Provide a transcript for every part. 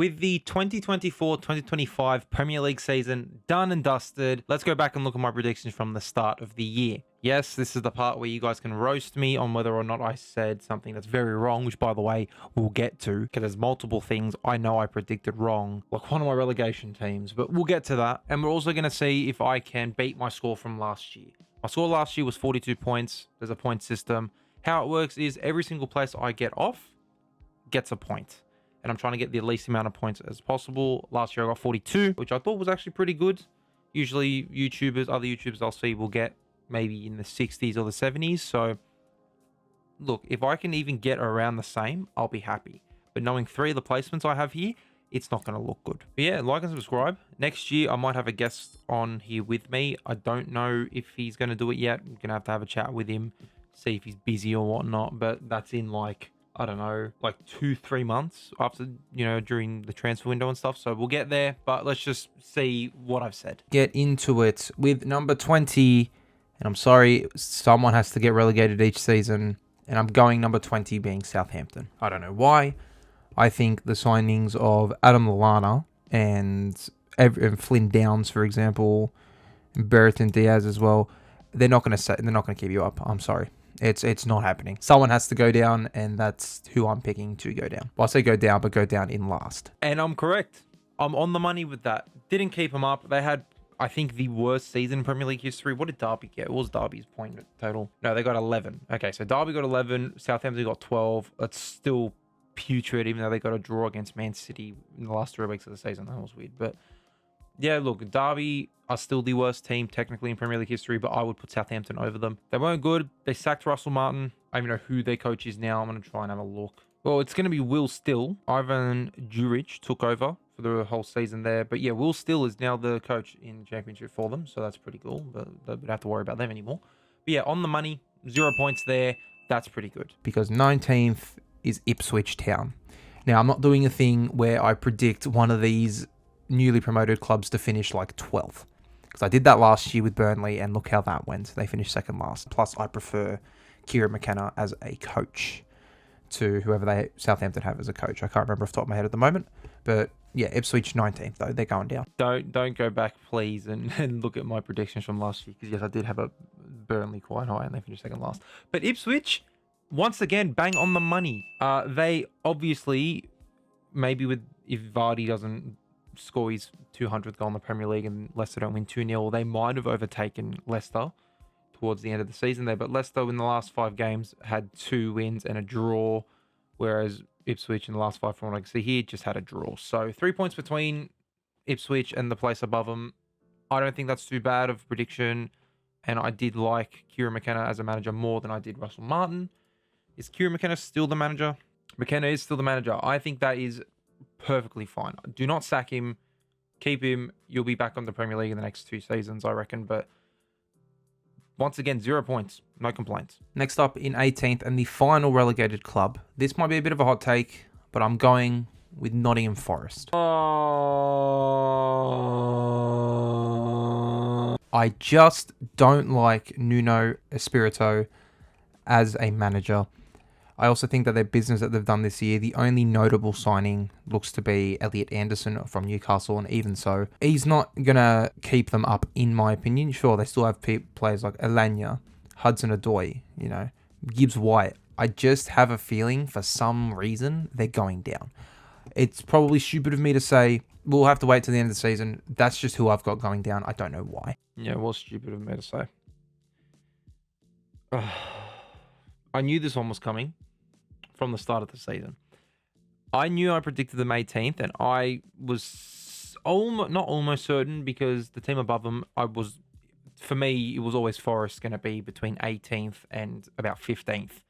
With the 2024-2025 Premier League season done and dusted, let's go back and look at my predictions from the start of the year. Yes, this is the part where you guys can roast me on whether or not I said something that's very wrong, which, by the way, we'll get to, because there's multiple things I know I predicted wrong, like one of my relegation teams, but we'll get to that. And we're also going to see if I can beat my score from last year. My score last year was 42 points. There's a point system. How it works is every single place I get off gets a point. And I'm trying to get the least amount of points as possible. Last year I got 42, which I thought was actually pretty good. Usually other YouTubers I'll see will get maybe in the 60s or the 70s. So look, if I can even get around the same, I'll be happy. But knowing 3 of the placements I have here, it's not going to look good. But yeah, like and subscribe. Next year, I might have a guest on here with me. I don't know if he's going to do it yet. I'm going to have a chat with him, see if he's busy or whatnot. But that's in like, I don't know, like 2-3 months after, during the transfer window and stuff. So we'll get there, but let's just see what I've said. Get into it with number 20. And I'm sorry, someone has to get relegated each season. And I'm going number 20 being Southampton. I don't know why. I think the signings of Adam Lallana and Flynn Downs, for example, and Brereton Diaz as well, they're not going to keep you up. I'm sorry. It's not happening. Someone has to go down, and that's who I'm picking to go down. Well, I say go down, but go down in last. And I'm correct. I'm on the money with that. Didn't keep them up. They had, I think, the worst season in Premier League history. What did Derby get? What was Derby's point total? No, they got 11. Okay, so Derby got 11. Southampton got 12. That's still putrid, even though they got a draw against Man City in the last 3 weeks of the season. That was weird. But yeah, look, Derby are still the worst team technically in Premier League history, but I would put Southampton over them. They weren't good. They sacked Russell Martin. I don't even know who their coach is now. I'm going to try and have a look. Well, it's going to be Will Still. Ivan Juric took over for the whole season there. But yeah, Will Still is now the coach in the Championship for them, so that's pretty cool. But they don't have to worry about them anymore. But yeah, on the money, 0 points there. That's pretty good. Because 19th is Ipswich Town. Now, I'm not doing a thing where I predict one of these newly promoted clubs to finish like 12th. Because I did that last year with Burnley, and look how that went. They finished second last. Plus, I prefer Kieran McKenna as a coach to whoever Southampton have as a coach. I can't remember off the top of my head at the moment. But yeah, Ipswich 19th, though. They're going down. Don't go back, please, and look at my predictions from last year. Because yes, I did have a Burnley quite high, and they finished second last. But Ipswich, once again, bang on the money. They obviously, maybe if Vardy doesn't score his 200th goal in the Premier League and Leicester don't win 2-0, they might have overtaken Leicester towards the end of the season there. But Leicester in the last 5 games had 2 wins and a draw, whereas Ipswich in the last 5, from what I can see here, just had a draw. So 3 points between Ipswich and the place above them. I don't think that's too bad of a prediction. And I did like Kieran McKenna as a manager more than I did Russell Martin. Is Kieran McKenna still the manager? McKenna is still the manager. I think that is perfectly fine. Do not sack him. Keep him. You'll be back on the Premier League in the next 2 seasons, I reckon. But once again, 0 points. No complaints. Next up in 18th and the final relegated club. This might be a bit of a hot take, but I'm going with Nottingham Forest. I just don't like Nuno Espirito as a manager. I also think that their business that they've done this year, the only notable signing looks to be Elliot Anderson from Newcastle, and even so, he's not going to keep them up, in my opinion. Sure, they still have players like Elanga, Hudson-Odoi, Gibbs White. I just have a feeling, for some reason, they're going down. It's probably stupid of me to say, we'll have to wait till the end of the season. That's just who I've got going down. I don't know why. Yeah, it was stupid of me to say. I knew this one was coming from the start of the season. I knew I predicted them 18th, and I was not almost certain, because the team above them, for me, it was always Forest going to be between 18th and about 15th.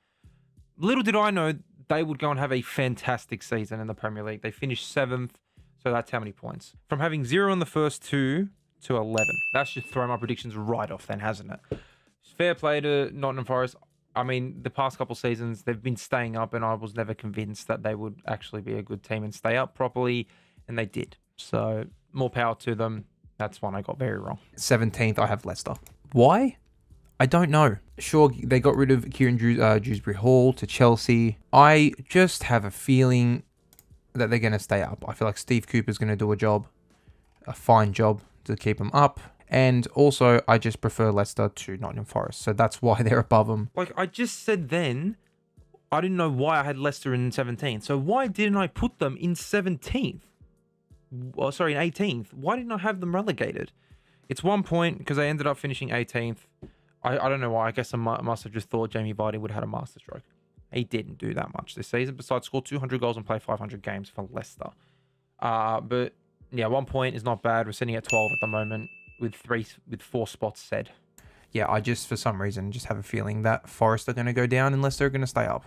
Little did I know they would go and have a fantastic season in the Premier League. They finished 7th, so that's how many points. From having 0 in the first 2 to 11. That's just thrown my predictions right off then, hasn't it? Fair play to Nottingham Forest. I mean, the past couple seasons, they've been staying up, and I was never convinced that they would actually be a good team and stay up properly, and they did. So, more power to them. That's one I got very wrong. 17th, I have Leicester. Why? I don't know. Sure, they got rid of Kieran Dewsbury Hall to Chelsea. I just have a feeling that they're going to stay up. I feel like Steve Cooper's going to do a fine job to keep them up. And also, I just prefer Leicester to Nottingham Forest. So that's why they're above them. Like I just said then, I didn't know why I had Leicester in 17th. So why didn't I put them in 17th? Oh, sorry, in 18th. Why didn't I have them relegated? It's 1 point because I ended up finishing 18th. I don't know why. I guess I must have just thought Jamie Vardy would have had a masterstroke. He didn't do that much this season, besides score 200 goals and play 500 games for Leicester. But yeah, 1 point is not bad. We're sitting at 12 at the moment with 4 spots said. Yeah, I just, for some reason, just have a feeling that Forest are going to go down and Leicester are going to stay up.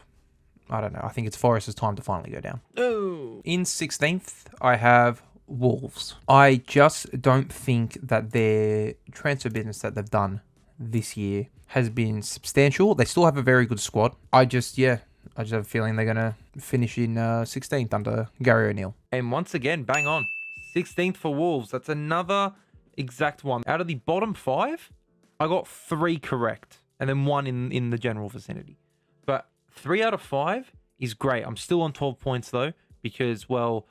I don't know. I think it's Forest's time to finally go down. Oh. In 16th, I have Wolves. I just don't think that their transfer business that they've done this year has been substantial. They still have a very good squad. I just have a feeling they're going to finish in 16th under Gary O'Neill. And once again, bang on. 16th for Wolves. That's another exact one. Out of the bottom 5, I got 3 correct. And then 1 in the general vicinity. But 3 out of 5 is great. I'm still on 12 points though. Because, well,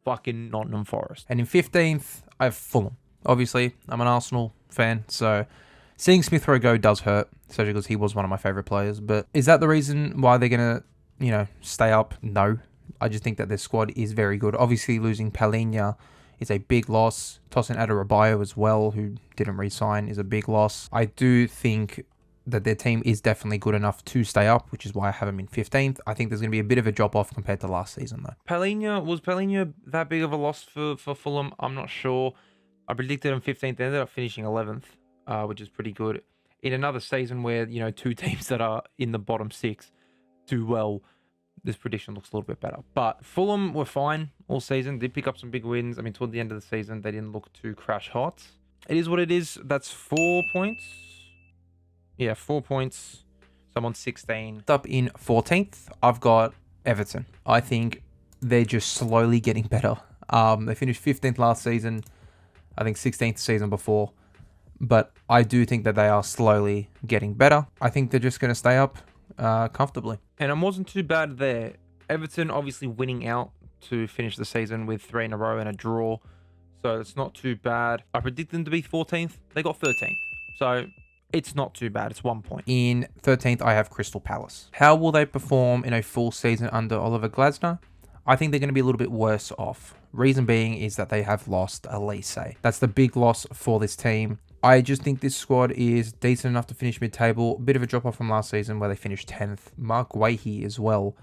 fucking Nottingham Forest. And in 15th, I have Fulham. Obviously, I'm an Arsenal fan, so seeing Smith Rowe go does hurt, especially because he was one of my favourite players. But is that the reason why they're going to, stay up? No. I just think that their squad is very good. Obviously, losing Palhinha is a big loss. Tosin Adarabioyo as well, who didn't re-sign, is a big loss. I do think that their team is definitely good enough to stay up, which is why I have them in 15th. I think there's going to be a bit of a drop-off compared to last season, though. Was Palhinha that big of a loss for Fulham? I'm not sure. I predicted him 15th. They ended up finishing 11th, which is pretty good. In another season where, 2 teams that are in the bottom 6 do well, this prediction looks a little bit better. But Fulham were fine all season. Did pick up some big wins. I mean, toward the end of the season, they didn't look too crash hot. It is what it is. That's 4 points. Yeah, 4 points. So I'm on 16. Up in 14th, I've got Everton. I think they're just slowly getting better. They finished 15th last season. I think 16th the season before. But I do think that they are slowly getting better. I think they're just going to stay up comfortably. And it wasn't too bad there. Everton obviously winning out to finish the season with 3 in a row and a draw. So it's not too bad. I predicted them to be 14th. They got 13th. So it's not too bad. It's 1 point. In 13th, I have Crystal Palace. How will they perform in a full season under Oliver Glasner? I think they're going to be a little bit worse off. Reason being is that they have lost Elise. That's the big loss for this team. I just think this squad is decent enough to finish mid-table. A bit of a drop-off from last season where they finished 10th. Mark Wahi as well,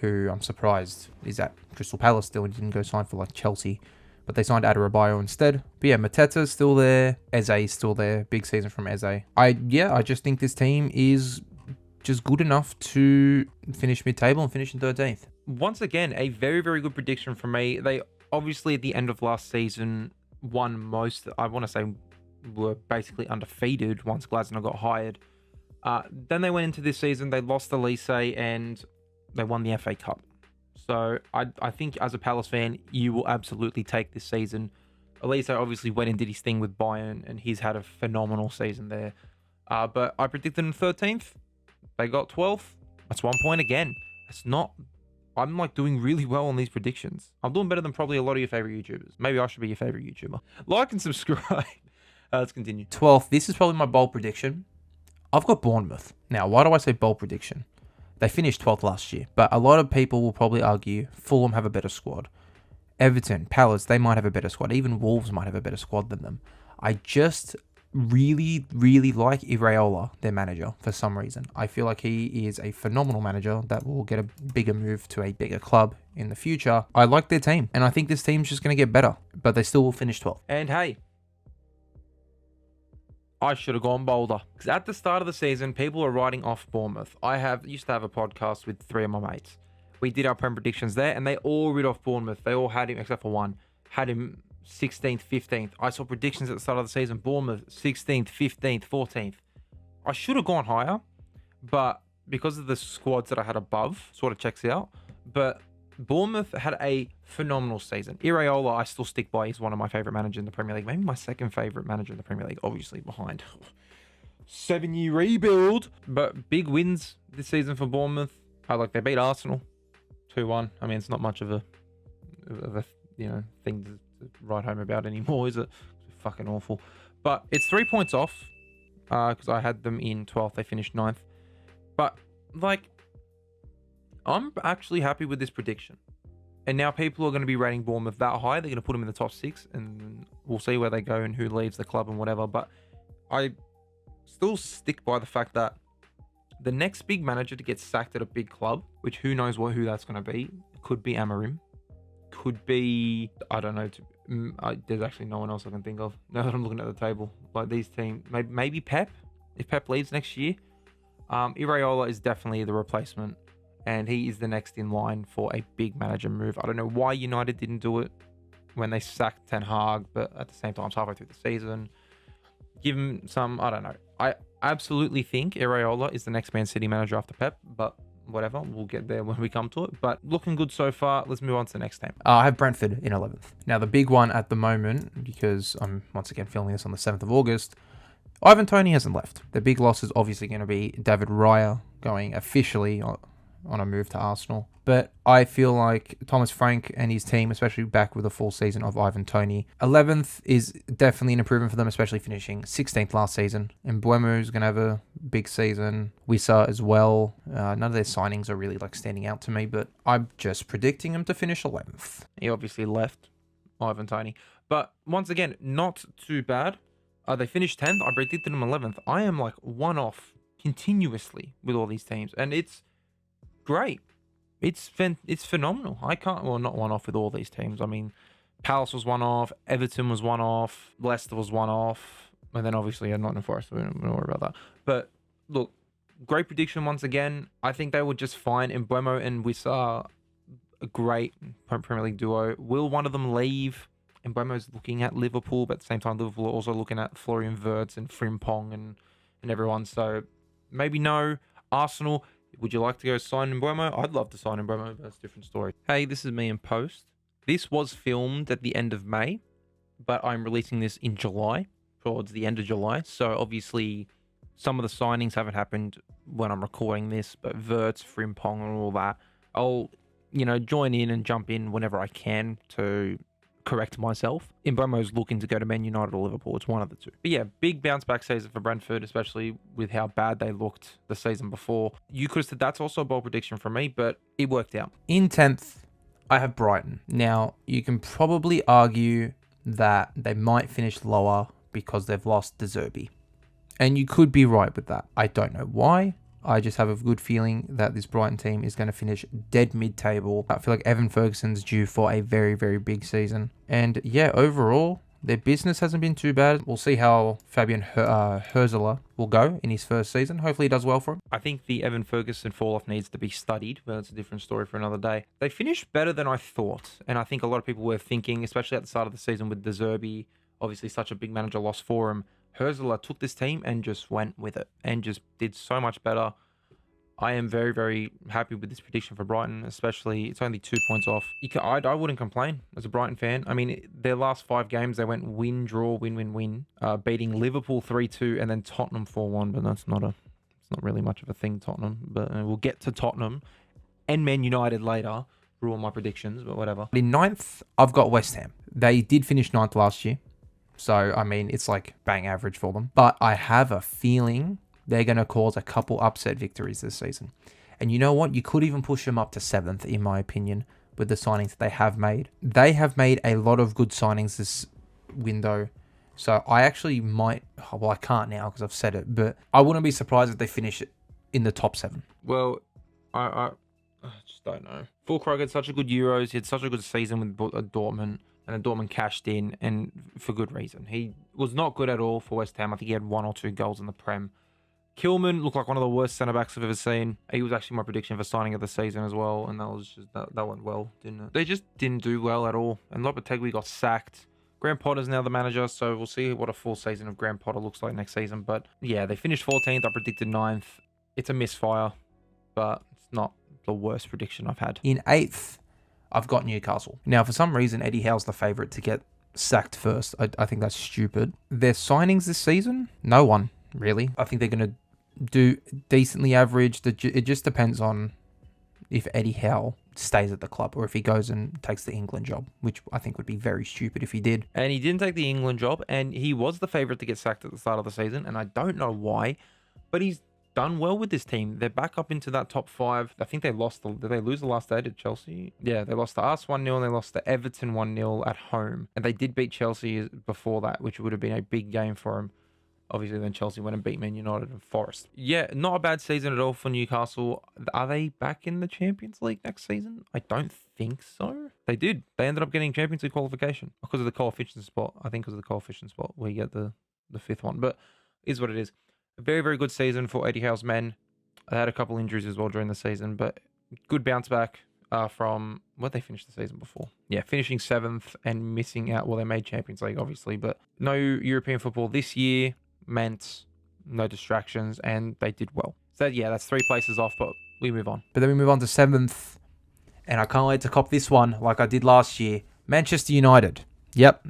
who I'm surprised is at Crystal Palace still and didn't go sign for like Chelsea. But they signed Adarabioyo instead. But yeah, Mateta's still there. Eze is still there. Big season from Eze. I just think this team is just good enough to finish mid-table and finish in 13th. Once again, a very, very good prediction from me. They obviously at the end of last season won most. I want to say were basically undefeated once Glasner got hired. Then they went into this season. They lost Elise and they won the FA Cup. So I think as a Palace fan, you will absolutely take this season. Elise obviously went and did his thing with Bayern, and he's had a phenomenal season there. But I predicted him 13th. They got 12th. That's 1 point again. It's not... I'm like doing really well on these predictions. I'm doing better than probably a lot of your favorite YouTubers. Maybe I should be your favorite YouTuber. Like and subscribe. Let's continue. 12th. This is probably my bold prediction. I've got Bournemouth. Now, why do I say bold prediction? They finished 12th last year, but a lot of people will probably argue Fulham have a better squad. Everton, Palace, they might have a better squad. Even Wolves might have a better squad than them. I just really, really like Iraola, their manager, for some reason. I feel like he is a phenomenal manager that will get a bigger move to a bigger club in the future. I like their team, and I think this team's just going to get better, but they still will finish 12th. And hey, I should have gone bolder. Because at the start of the season, people are writing off Bournemouth. Used to have a podcast with 3 of my mates. We did our Prem predictions there, and they all read off Bournemouth. They all had him, except for one, had him 16th, 15th. I saw predictions at the start of the season. Bournemouth, 16th, 15th, 14th. I should have gone higher, but because of the squads that I had above, sort of checks out. But Bournemouth had a phenomenal season. Iraola, I still stick by. He's one of my favourite managers in the Premier League. Maybe my second favourite manager in the Premier League, obviously behind 7-year rebuild. But big wins this season for Bournemouth. They beat Arsenal 2-1. I mean, it's not much of a of a thing to write home about anymore, is it? It's fucking awful. But it's 3 points off because I had them in 12th. They finished 9th. But like, I'm actually happy with this prediction. And now people are going to be rating Bournemouth that high. They're going to put them in the top 6, and we'll see where they go and who leaves the club and whatever. But I still stick by the fact that the next big manager to get sacked at a big club, which who knows who that's going to be, could be Amorim, could be, I don't know. There's actually no one else I can think of now that I'm looking at the table. Like these teams, maybe Pep, if Pep leaves next year. Iraola is definitely the replacement, and he is the next in line for a big manager move. I don't know why United didn't do it when they sacked Ten Hag, but at the same time, it's halfway through the season. Give him some, I don't know. I absolutely think Iraola is the next Man City manager after Pep, but whatever, we'll get there when we come to it. But looking good so far. Let's move on to the next team. I have Brentford in 11th. Now, the big one at the moment, because I'm once again filming this on the 7th of August, Ivan Toney hasn't left. The big loss is obviously going to be David Raya going officially on a move to Arsenal. But I feel like Thomas Frank and his team, especially back with a full season of Ivan Toney. 11th is definitely an improvement for them, especially finishing 16th last season. And Mbeumo is going to have a big season. Wissa as well. None of their signings are really like standing out to me, but I'm just predicting them to finish 11th. He obviously left, Ivan Toney. But once again, not too bad. They finished 10th. I predicted them 11th. I am like one off continuously with all these teams, and it's great. It's phenomenal. I can't, well, not one off with all these teams. I mean, Palace was one off, Everton was one off, Leicester was one off, and then obviously Nottingham Forest. We don't worry about that. But look, great prediction once again. I think they were just fine. And Mbeumo and Wissa, a great Premier League duo. Will one of them leave? And Mbeumo's looking at Liverpool, but at the same time, Liverpool are also looking at Florian Wirtz and Frimpong and everyone. So maybe no. Arsenal, would you like to go sign Mbeumo? I'd love to sign Mbeumo, but that's a different story. Hey, this is me in post. This was filmed at the end of May, but I'm releasing this in July, towards the end of July. So obviously, some of the signings haven't happened when I'm recording this, but Wirtz, Frimpong, and all that, I'll, join in and jump in whenever I can to correct myself. Mbeumo's looking to go to Man United or Liverpool. It's one of the two. But yeah, big bounce back season for Brentford, especially with how bad they looked the season before. You could have said that's also a bold prediction from me, but it worked out. In 10th, I have Brighton. Now, you can probably argue that they might finish lower because they've lost De Zerbi. And you could be right with that. I don't know why. I just have a good feeling that this Brighton team is going to finish dead mid-table. I feel like Evan Ferguson's due for a very, very big season. And yeah, overall, their business hasn't been too bad. We'll see how Fabian Hürzeler will go in his first season. Hopefully he does well for him. I think the Evan Ferguson fall-off needs to be studied, but that's a different story for another day. They finished better than I thought. And I think a lot of people were thinking, especially at the start of the season with De Zerbi, obviously such a big manager loss for him. Hürzeler took this team and just went with it and just did so much better. I am very, very happy with this prediction for Brighton, especially it's only 2 points off. I wouldn't complain as a Brighton fan. I mean, their last 5 games, they went win, draw, win, win, win, beating Liverpool 3-2 and then Tottenham 4-1, but it's not really much of a thing, Tottenham. But we'll get to Tottenham and Man United later for all my predictions, but whatever. In 9th, I've got West Ham. They did finish 9th last year. So, I mean, it's like bang average for them. But I have a feeling they're going to cause a couple upset victories this season. And you know what? You could even push them up to 7th, in my opinion, with the signings that they have made. They have made a lot of good signings this window. So I actually might... Well, I can't now because I've said it. But I wouldn't be surprised if they finish in the top 7. Well, I just don't know. Fulkrug had such a good Euros. He had such a good season with Dortmund. And then Dortmund cashed in, and for good reason. He was not good at all for West Ham. I think he had 1 or 2 goals in the Prem. Kilman looked like one of the worst centre-backs I've ever seen. He was actually my prediction for signing of the season as well, and that went well, didn't it? They just didn't do well at all, and Lopetegui got sacked. Graham Potter's now the manager, so we'll see what a full season of Graham Potter looks like next season. But yeah, they finished 14th. I predicted 9th. It's a misfire, but it's not the worst prediction I've had. In 8th, I've got Newcastle. Now, for some reason, Eddie Howe's the favourite to get sacked first. I think that's stupid. Their signings this season? No one, really. I think they're going to do decently average. It just depends on if Eddie Howe stays at the club, or if he goes and takes the England job, which I think would be very stupid if he did. And he didn't take the England job, and he was the favourite to get sacked at the start of the season, and I don't know why, but he's done well with this team. They're back up into that top 5. I think they lost. Did they lose the last day to Chelsea? Yeah, they lost to us 1-0, and they lost to Everton 1-0 at home. And they did beat Chelsea before that, which would have been a big game for them. Obviously, then Chelsea went and beat Man United and Forest. Yeah, not a bad season at all for Newcastle. Are they back in the Champions League next season? I don't think so. They did. They ended up getting Champions League qualification because of the coefficient spot. I think because of the coefficient spot where you get the 5th one. But is what it is. A very, very good season for Eddie Howe's men. They had a couple injuries as well during the season, but good bounce back from what they finished the season before. Yeah, finishing 7th and missing out. Well, they made Champions League, obviously, but no European football this year meant no distractions, and they did well. So, yeah, that's 3 places off, but we move on. But then we move on to 7th, and I can't wait to cop this one like I did last year. Manchester United. Yep.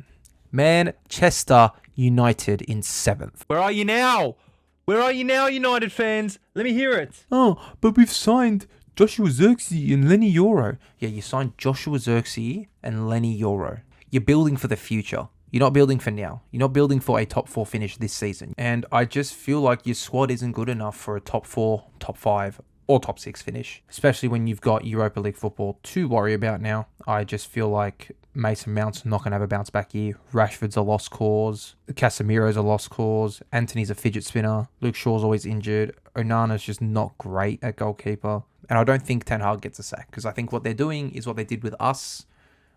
Manchester United in 7th. Where are you now? Where are you now, United fans? Let me hear it. Oh, but we've signed Joshua Zirkzee and Lenny Yoro. Yeah, you signed Joshua Zirkzee and Lenny Yoro. You're building for the future. You're not building for now. You're not building for a top 4 finish this season. And I just feel like your squad isn't good enough for a top 4, top 5, or top 6 finish. Especially when you've got Europa League football to worry about now. I just feel like Mason Mount's not going to have a bounce back year. Rashford's a lost cause. Casemiro's a lost cause. Anthony's a fidget spinner. Luke Shaw's always injured. Onana's just not great at goalkeeper. And I don't think Ten Hag gets a sack, because I think what they're doing is what they did with us,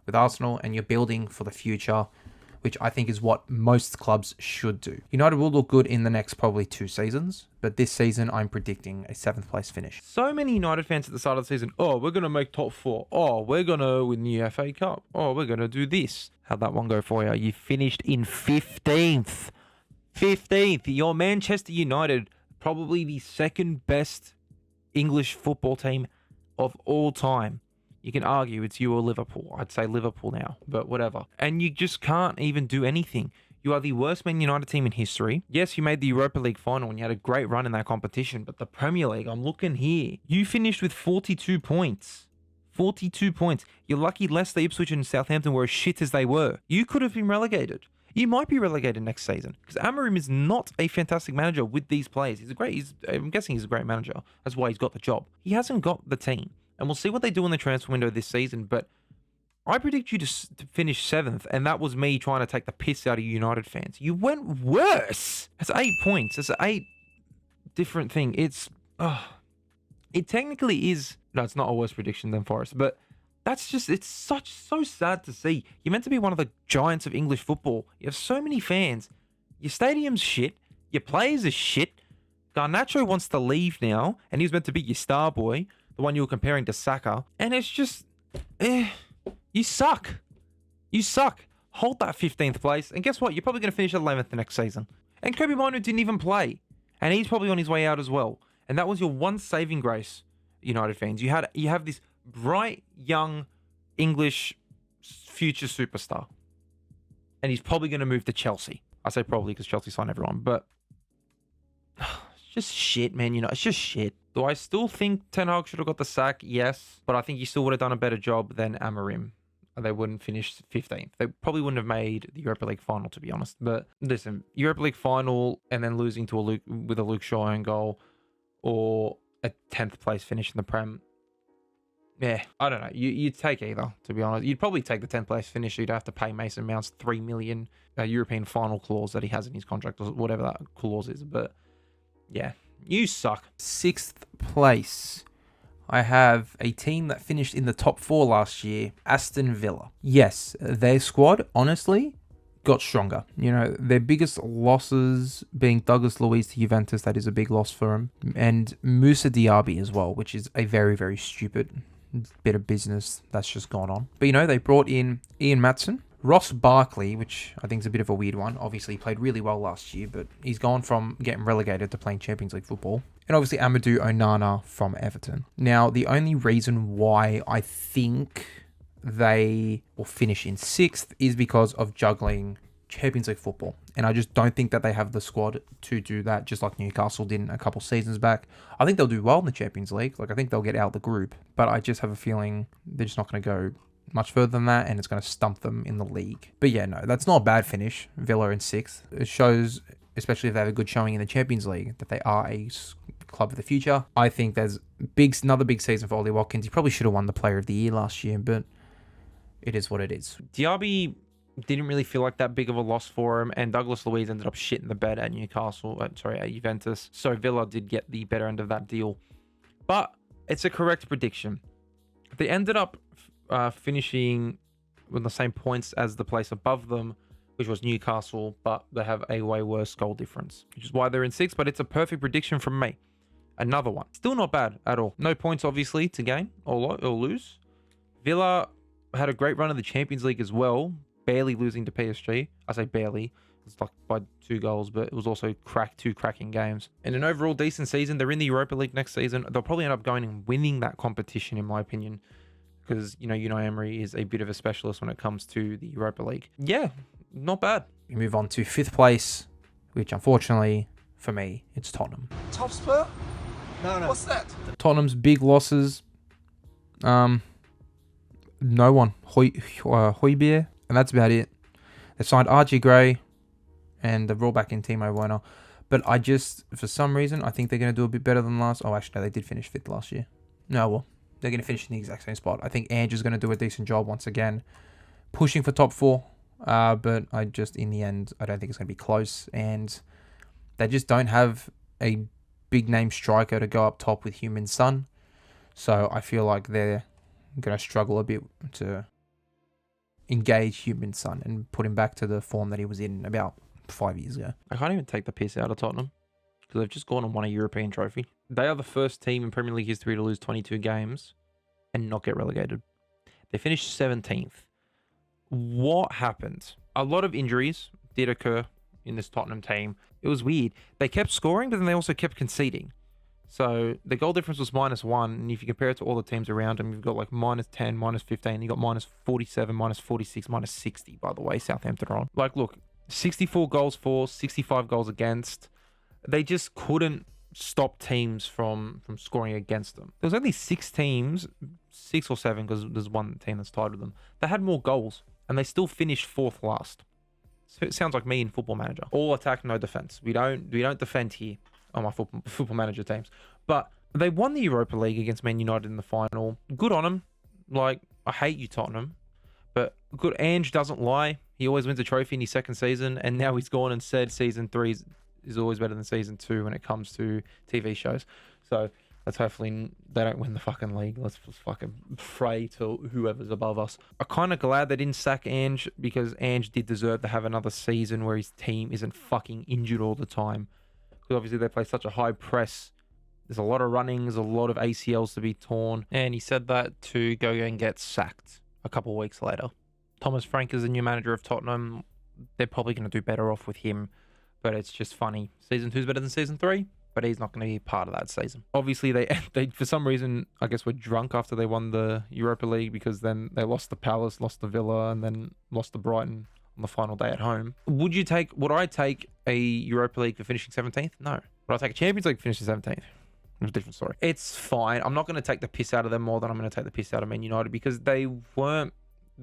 with Arsenal, and you're building for the future, which I think is what most clubs should do. United will look good in the next probably 2 seasons, but this season I'm predicting a 7th place finish. So many United fans at the start of the season, oh, we're going to make top 4. Oh, we're going to win the FA Cup. Oh, we're going to do this. How'd that one go for you? You finished in 15th. 15th. Your Manchester United, probably the 2nd best English football team of all time. You can argue it's you or Liverpool. I'd say Liverpool now, but whatever. And you just can't even do anything. You are the worst Man United team in history. Yes, you made the Europa League final and you had a great run in that competition, but the Premier League, I'm looking here. You finished with 42 points. 42 points. You're lucky Leicester, Ipswich and Southampton were as shit as they were. You could have been relegated. You might be relegated next season because Amorim is not a fantastic manager with these players. I'm guessing he's a great manager. That's why he's got the job. He hasn't got the team. And we'll see what they do in the transfer window this season. But I predict you to finish 7th, and that was me trying to take the piss out of United fans. You went worse. That's 8 points. That's 8 different thing. It technically is. No, it's not a worse prediction than Forest, but that's just, it's so sad to see. You're meant to be one of the giants of English football. You have so many fans. Your stadium's shit. Your players are shit. Garnacho wants to leave now, and he's meant to be your star boy. The one you were comparing to Saka. And it's just, you suck. You suck. Hold that 15th place. And guess what? You're probably going to finish 11th the next season. And Kobe Minu didn't even play. And he's probably on his way out as well. And that was your one saving grace, United fans. You have this bright, young, English future superstar. And he's probably going to move to Chelsea. I say probably because Chelsea signed everyone. But it's just shit, man. It's just shit. Do I still think Ten Hag should have got the sack? Yes. But I think he still would have done a better job than Amorim. They wouldn't finish 15th. They probably wouldn't have made the Europa League final, to be honest. But listen, Europa League final and then losing to with a Luke Shaw own goal, or a 10th place finish in the Prem. Yeah, I don't know. You'd take either, to be honest. You'd probably take the 10th place finish. You'd have to pay Mason Mount's 3 million European final clause that he has in his contract, or whatever that clause is. But yeah, you suck. 6th place. I have a team that finished in the top 4 last year, Aston Villa. Yes, their squad, honestly, got stronger. Their biggest losses being Douglas Luiz to Juventus, that is a big loss for him, and Moussa Diaby as well, which is a very, very stupid bit of business that's just gone on. But they brought in Ian Maatsen, Ross Barkley, which I think is a bit of a weird one. Obviously, he played really well last year, but he's gone from getting relegated to playing Champions League football. And obviously, Amadou Onana from Everton. Now, the only reason why I think they will finish in 6th is because of juggling Champions League football. And I just don't think that they have the squad to do that, just like Newcastle did a couple seasons back. I think they'll do well in the Champions League. Like, I think they'll get out of the group. But I just have a feeling they're just not going to go much further than that, and it's going to stump them in the league. But yeah, no, that's not a bad finish. Villa in 6th. It shows, especially if they have a good showing in the Champions League, that they are a club of the future. I think there's another big season for Ollie Watkins. He probably should have won the Player of the Year last year, but it is what it is. Diaby didn't really feel like that big of a loss for him, and Douglas Luiz ended up shitting the bed at at Juventus. So Villa did get the better end of that deal. But it's a correct prediction. They ended up finishing with the same points as the place above them, which was Newcastle, but they have a way worse goal difference, which is why they're in 6th, but it's a perfect prediction from me. Another one. Still not bad at all. No points, obviously, to gain or lose. Villa had a great run in the Champions League as well, barely losing to PSG. I say barely. It's like by 2 goals, but it was also 2 cracking games. And an overall decent season. They're in the Europa League next season. They'll probably end up going and winning that competition, in my opinion, because, Unai Emery is a bit of a specialist when it comes to the Europa League. Yeah, not bad. We move on to 5th place, which unfortunately, for me, it's Tottenham. Top Spur? No. What's that? Tottenham's big losses. No one. Højbjerg, and that's about it. They signed Archie Gray, and they've brought back in Timo Werner. But for some reason, I think they're going to do a bit better than last. Oh, actually, no, they did finish 5th last year. No, well, they're going to finish in the exact same spot. I think Ange is going to do a decent job once again, pushing for top 4. But in the end, I don't think it's going to be close. And they just don't have a big name striker to go up top with Heung-min Son. So I feel like they're going to struggle a bit to engage Heung-min Son and put him back to the form that he was in about 5 years ago. I can't even take the piss out of Tottenham because they've just gone and won a European trophy. They are the first team in Premier League history to lose 22 games and not get relegated. They finished 17th. What happened? A lot of injuries did occur in this Tottenham team. It was weird. They kept scoring, but then they also kept conceding. So the goal difference was -1, and if you compare it to all the teams around them, you've got like -10, -15, you got -47, -46, -60, by the way, Southampton are on. Like, look, 64 goals for, 65 goals against. They just couldn't stop teams from scoring against them. There was only 6 teams, 6 or 7, because there's one team that's tied with them, that had more goals, and they still finished 4th last. So it sounds like me in Football Manager. All attack, no defense. We don't defend here on my football Manager teams. But they won the Europa League against Man United in the final. Good on them. Like, I hate you, Tottenham. But good. Ange doesn't lie. He always wins a trophy in his second season. And now he's gone and said season 3 is always better than season 2 when it comes to TV shows. So let's hopefully they don't win the fucking league. Let's just fucking pray to whoever's above us. I'm kind of glad they didn't sack Ange, because Ange did deserve to have another season where his team isn't fucking injured all the time. Because obviously they play such a high press. There's a lot of runnings, a lot of ACLs to be torn. And he said that to go and get sacked a couple of weeks later. Thomas Frank is the new manager of Tottenham. They're probably going to do better off with him. But it's just funny. Season 2 is better than season 3. But he's not going to be part of that season. Obviously, they for some reason, I guess, were drunk after they won the Europa League, because then they lost to Palace, lost to Villa, and then lost to Brighton on the final day at home. Would I take a Europa League for finishing 17th? No. Would I take a Champions League for finishing 17th? It's a different story. It's fine. I'm not going to take the piss out of them more than I'm going to take the piss out of Man United, because they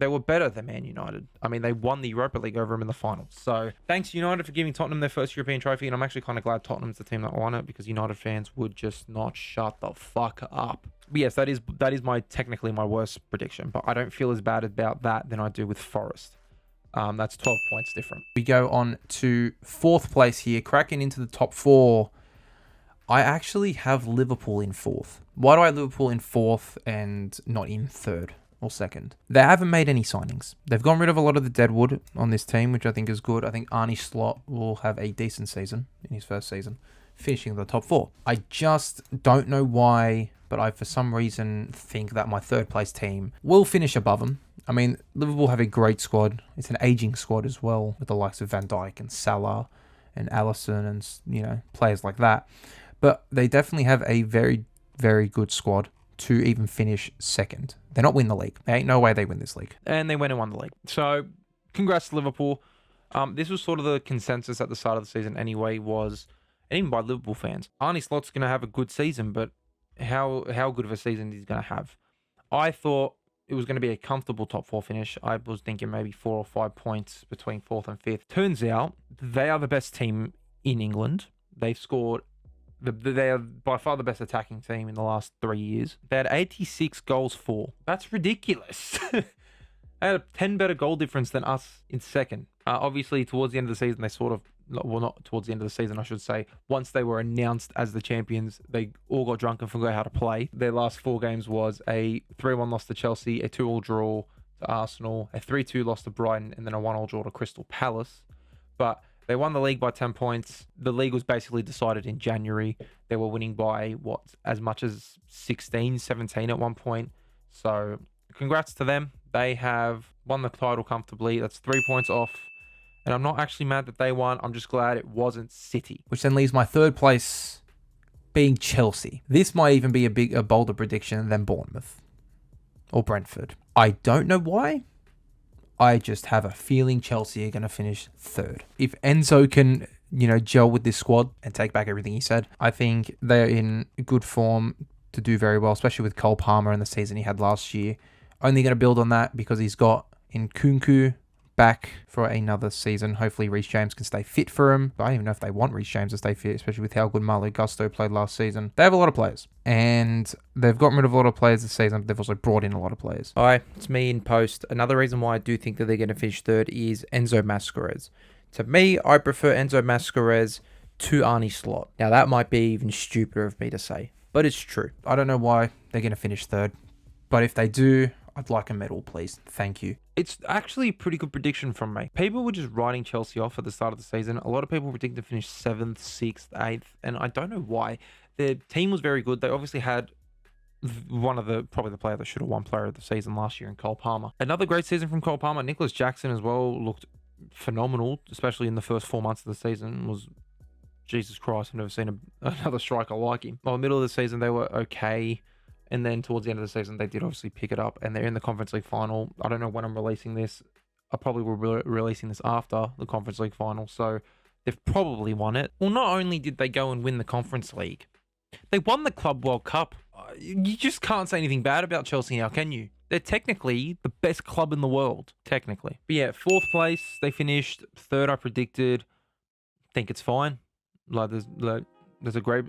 were better than Man United. I mean, they won the Europa League over them in the final. So thanks, United, for giving Tottenham their first European trophy. And I'm actually kind of glad Tottenham's the team that won it, because United fans would just not shut the fuck up. But yes, that is technically my worst prediction. But I don't feel as bad about that than I do with Forest. That's 12 points different. We go on to 4th place here, cracking into the top 4. I actually have Liverpool in 4th. Why do I have Liverpool in 4th and not in 3rd? Or 2nd. They haven't made any signings. They've gotten rid of a lot of the deadwood on this team, which I think is good. I think Arne Slot will have a decent season in his first season, finishing in the top 4. I just don't know why, but I for some reason think that my 3rd place team will finish above them. I mean, Liverpool have a great squad. It's an aging squad as well, with the likes of Van Dijk and Salah and Alisson and, players like that. But they definitely have a very, very good squad to even finish 2nd. They're not win the league. There ain't no way they win this league. And they went and won the league. So congrats to Liverpool. This was sort of the consensus at the start of the season anyway, was, and even by Liverpool fans, Arne Slot's going to have a good season, but how good of a season he's going to have? I thought it was going to be a comfortable top 4 finish. I was thinking maybe 4 or 5 points between 4th and 5th. Turns out they are the best team in England. They've scored. They are by far the best attacking team in the last 3 years. They had 86 goals for. That's ridiculous. They had a 10 better goal difference than us in second. Obviously, towards the end of the season, they sort of, well, not towards the end of the season, I should say. Once they were announced as the champions, they all got drunk and forgot how to play. Their last 4 games was a 3-1 loss to Chelsea, a 2-2 draw to Arsenal, a 3-2 loss to Brighton, and then a 1-1 draw to Crystal Palace. But they won the league by 10 points. The league was basically decided in January. They were winning by, as much as 16, 17 at one point. So, congrats to them. They have won the title comfortably. That's 3 points off. And I'm not actually mad that they won. I'm just glad it wasn't City. Which then leaves my 3rd place being Chelsea. This might even be a bolder prediction than Bournemouth or Brentford. I don't know why. I just have a feeling Chelsea are going to finish 3rd. If Enzo can, gel with this squad and take back everything he said, I think they're in good form to do very well, especially with Cole Palmer and the season he had last year. Only going to build on that because he's got Nkunku back for another season. Hopefully Reece James can stay fit for him. But I don't even know if they want Reece James to stay fit, especially with how good Malo Gusto played last season. They have a lot of players. And they've gotten rid of a lot of players this season, but they've also brought in a lot of players. Hi, it's me in post. Another reason why I do think that they're going to finish 3rd is Enzo Mascarez. To me, I prefer Enzo Mascarez to Arne Slot. Now, that might be even stupider of me to say, but it's true. I don't know why they're going to finish 3rd. But if they do, I'd like a medal, please. Thank you. It's actually a pretty good prediction from me. People were just writing Chelsea off at the start of the season. A lot of people predicted to finish 7th, 6th, 8th, and I don't know why. Their team was very good. They obviously had probably the player that should have won player of the season last year in Cole Palmer. Another great season from Cole Palmer. Nicholas Jackson as well looked phenomenal, especially in the first 4 months of the season. Was Jesus Christ, I've never seen another striker like him. Well, middle of the season, they were okay. And then towards the end of the season, they did obviously pick it up. And they're in the Conference League final. I don't know when I'm releasing this. I probably will be releasing this after the Conference League final. So they've probably won it. Well, not only did they go and win the Conference League, they won the Club World Cup. You just can't say anything bad about Chelsea now, can you? They're technically the best club in the world, technically. But yeah, 4th place, they finished. 3rd, I predicted. Think it's fine. I think it's a great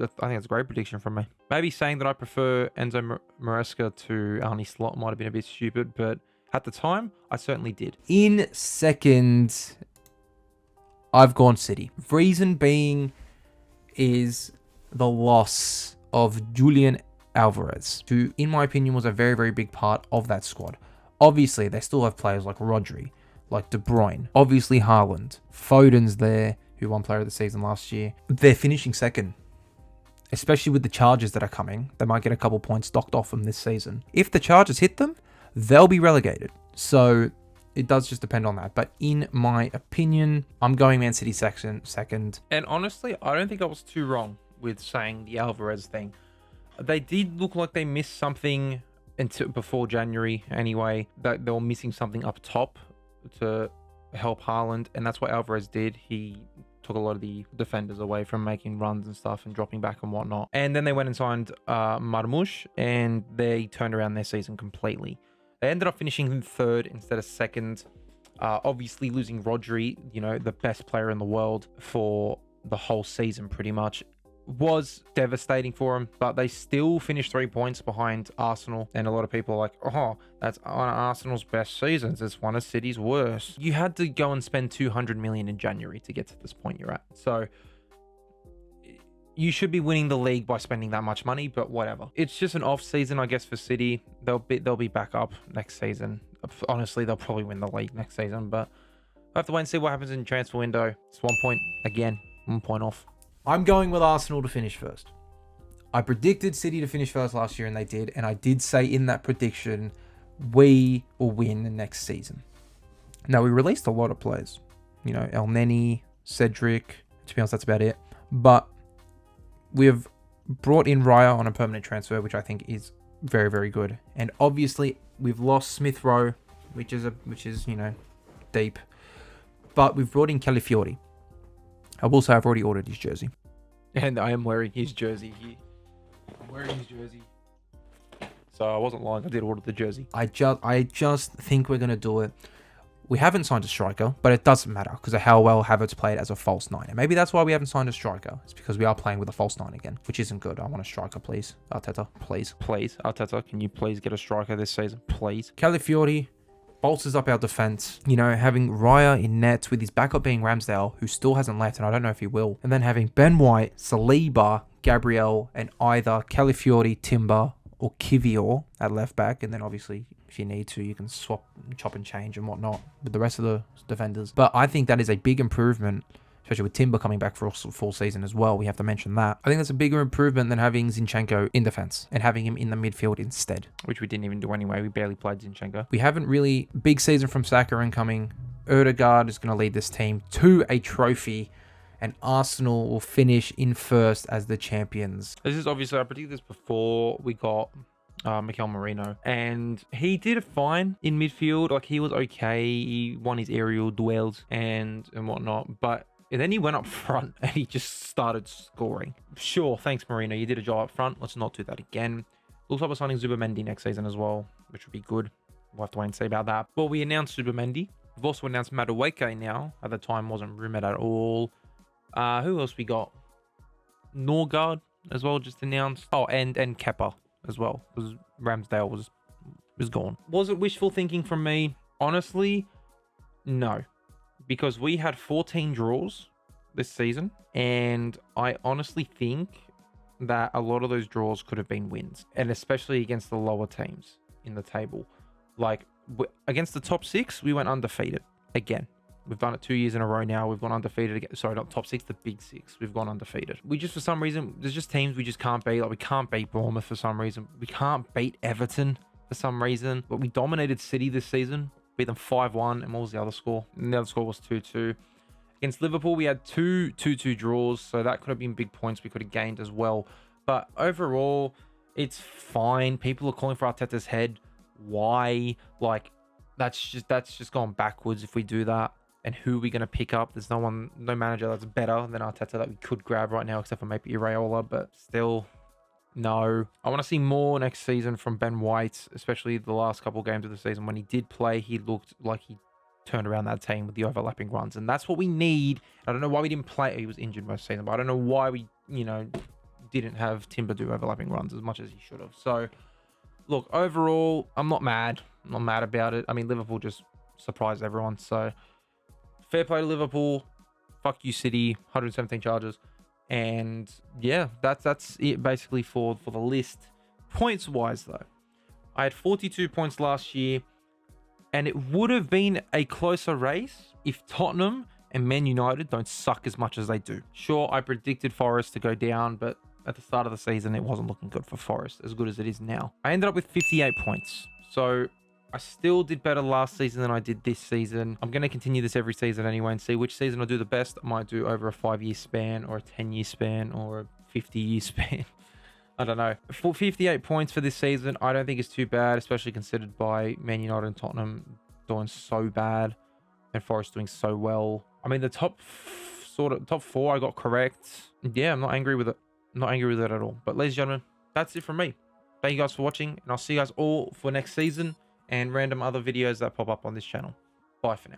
prediction from me. Maybe saying that I prefer Enzo Maresca to Arne Slot might have been a bit stupid, but at the time, I certainly did. In 2nd, I've gone City. Reason being is the loss of Julian Alvarez, who, in my opinion, was a very, very big part of that squad. Obviously, they still have players like Rodri, like De Bruyne, obviously Haaland, Foden's there, who won player of the season last year. They're finishing 2nd. Especially with the Chargers that are coming. They might get a couple points docked off them this season. If the Chargers hit them, they'll be relegated. So it does just depend on that. But in my opinion, I'm going Man City second. And honestly, I don't think I was too wrong with saying the Alvarez thing. They did look like they missed something until before January anyway. That they were missing something up top to help Haaland. And that's what Alvarez did. He took a lot of the defenders away from making runs and stuff and dropping back and whatnot. And then they went and signed Marmoush, and they turned around their season completely. They ended up finishing 3rd instead of 2nd. Obviously losing Rodri, the best player in the world for the whole season pretty much, was devastating for them, but they still finished 3 points behind Arsenal. And a lot of people are like, oh, that's one of Arsenal's best seasons. It's one of City's worst. You had to go and spend 200 million in January to get to this point you're at. So you should be winning the league by spending that much money, but whatever. It's just an off season, I guess, for City. They'll be back up next season. Honestly, they'll probably win the league next season, but I have to wait and see what happens in the transfer window. It's 1 point again, 1 point off. I'm going with Arsenal to finish first. I predicted City to finish first last year, and they did. And I did say in that prediction, we will win the next season. Now, we released a lot of players. El Neni, Cedric. To be honest, that's about it. But we have brought in Raya on a permanent transfer, which I think is very, very good. And obviously, we've lost Smith Rowe, which is deep. But we've brought in Calafiori. I will say I've already ordered his jersey. And I am wearing his jersey here. I'm wearing his jersey. So I wasn't lying. I did order the jersey. I just think we're going to do it. We haven't signed a striker, but it doesn't matter because of how well Havertz played as a false nine. And maybe that's why we haven't signed a striker. It's because we are playing with a false nine again, which isn't good. I want a striker, please. Arteta, please. Please, Arteta, can you please get a striker this season? Please. Calafiori bolsters up our defense, you know, having Raya in net with his backup being Ramsdale, who still hasn't left, and I don't know if he will. And then having Ben White, Saliba, Gabriel, and either Calafiori, Timber, or Kivior at left back. And then obviously, if you need to, you can swap, chop and change and whatnot with the rest of the defenders. But I think that is a big improvement, especially with Timber coming back for a full season as well. We have to mention that. I think that's a bigger improvement than having Zinchenko in defense and having him in the midfield instead. Which we didn't even do anyway. We barely played Zinchenko. We haven't really... Big season from Saka incoming. Odegaard is going to lead this team to a trophy, and Arsenal will finish in first as the champions. This is obviously, I predicted this before we got Mikel Merino, and he did fine in midfield. Like, he was okay. He won his aerial duels and whatnot, but then he went up front and he just started scoring. Sure, thanks Merino, you did a job up front. Let's not do that again. Looks like we're signing Zubimendi next season as well, which would be good. We'll have to wait and see about that. Well, we announced Zubimendi. We've also announced Madueke now. At the time, wasn't rumored at all. Who else we got? Norgard as well, just announced. Oh, and Kepa as well, because Ramsdale was gone. Was it wishful thinking from me? Honestly, no. Because we had 14 draws this season, and I honestly think that a lot of those draws could have been wins, and especially against the lower teams in the table. Like, against the top six, we went undefeated again. We've done it 2 years in a row now. We've gone undefeated again. Sorry, not top six, the big six. We've gone undefeated. We just, for some reason, there's just teams we just can't beat. Like, we can't beat Bournemouth for some reason. We can't beat Everton for some reason. But we dominated City this season. Beat them 5-1. And what was the other score? And the other score was 2-2. Against Liverpool, we had two 2-2 draws. So that could have been big points we could have gained as well. But overall, it's fine. People are calling for Arteta's head. Why? Like, that's just gone backwards if we do that. And who are we going to pick up? There's no manager that's better than Arteta that we could grab right now, except for maybe Iraola, but still, no. I want to see more next season from Ben White, especially the last couple of games of the season. When he did play, he looked like he turned around that team with the overlapping runs, and that's what we need. I don't know why we didn't play. He was injured most of the season, but I don't know why we, didn't have Timber do overlapping runs as much as he should have. So, look, overall, I'm not mad. I'm not mad about it. I mean, Liverpool just surprised everyone, so... Fair play to Liverpool. Fuck you, City. 117 charges. And yeah, that's it basically for the list. Points wise though, I had 42 points last year, and it would have been a closer race if Tottenham and Man United don't suck as much as they do. Sure, I predicted Forest to go down, but at the start of the season, it wasn't looking good for Forest, as good as it is now. I ended up with 58 points. So I still did better last season than I did this season. I'm going to continue this every season anyway and see which season I'll do the best. I might do over a 5-year span or a 10-year span or a 50-year span. I don't know. For 58 points for this season, I don't think it's too bad, especially considered by Man United and Tottenham doing so bad and Forest doing so well. I mean, the top 4 I got correct. Yeah, I'm not angry with it. I'm not angry with it at all. But ladies and gentlemen, that's it from me. Thank you guys for watching, and I'll see you guys all for next season and random other videos that pop up on this channel. Bye for now.